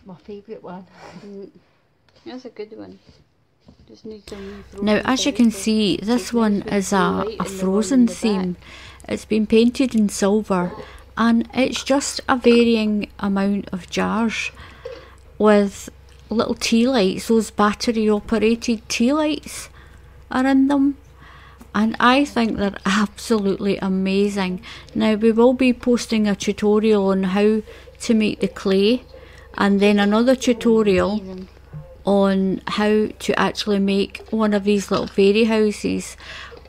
My favourite one. That's a good one. Just need some Now, as you can see, this one is a frozen theme. It's been painted in silver, and it's just a varying amount of jars with little tea lights. Those battery operated tea lights are in them, and I think they're absolutely amazing. Now, we will be posting a tutorial on how to make the clay, and then another tutorial on how to actually make one of these little fairy houses,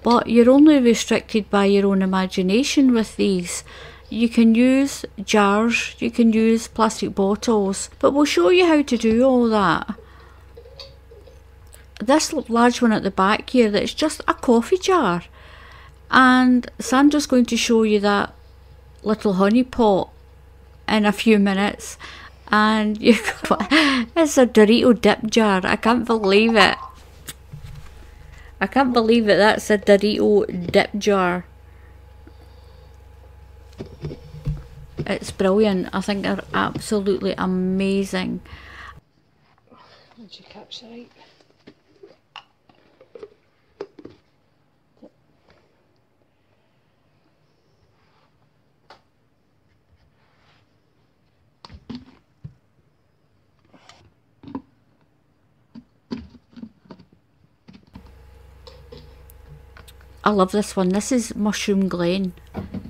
but you're only restricted by your own imagination with these. You can use jars, you can use plastic bottles, but we'll show you how to do all that. This large one at the back here, that's just a coffee jar, and Sandra's going to show you that little honey pot in a few minutes. And it's a Dorito dip jar. I can't believe it. I can't believe it. That's a Dorito dip jar. It's brilliant. I think they're absolutely amazing. Did you catch that right? I love this one. This is Mushroom Glen.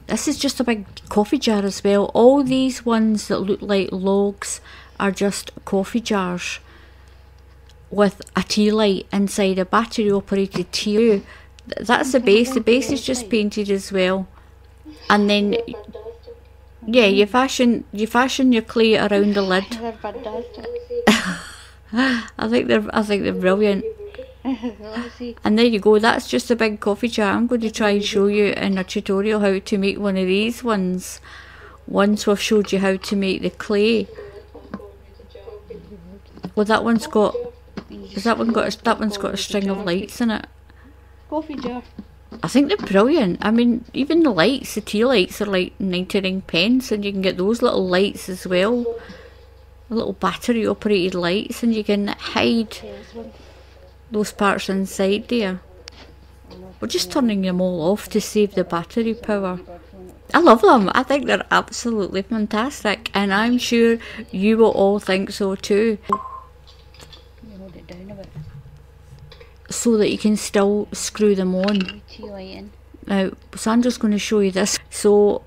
This is just a big coffee jar as well. All these ones that look like logs are just coffee jars with a tea light inside, a battery operated tea. That's the base. The base is just painted as well. And then, yeah, you fashion your clay around the lid. They're fantastic. I think they're brilliant. And there you go, that's just a big coffee jar. I'm going to try and show you in a tutorial how to make one of these ones once we've showed you how to make the clay. Well, that one's got a string of lights in it. Coffee jar. I think they're brilliant. I mean, even the lights, the tea lights are like 99p, and you can get those little lights as well, little battery operated lights, and you can hide those parts inside there. We're just turning them all off to save the battery power. I love them. I think they're absolutely fantastic, and I'm sure you will all think so too. Hold it down a bit. So that you can still screw them on. Now, Sandra's going to show you this. So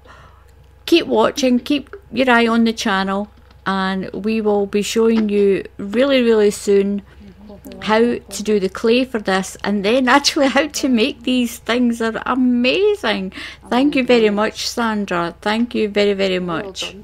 keep watching, keep your eye on the channel, and we will be showing you really soon how to do the clay for this, and then actually how to make these things. Are amazing. Thank you very much, Sandra. Thank you very much.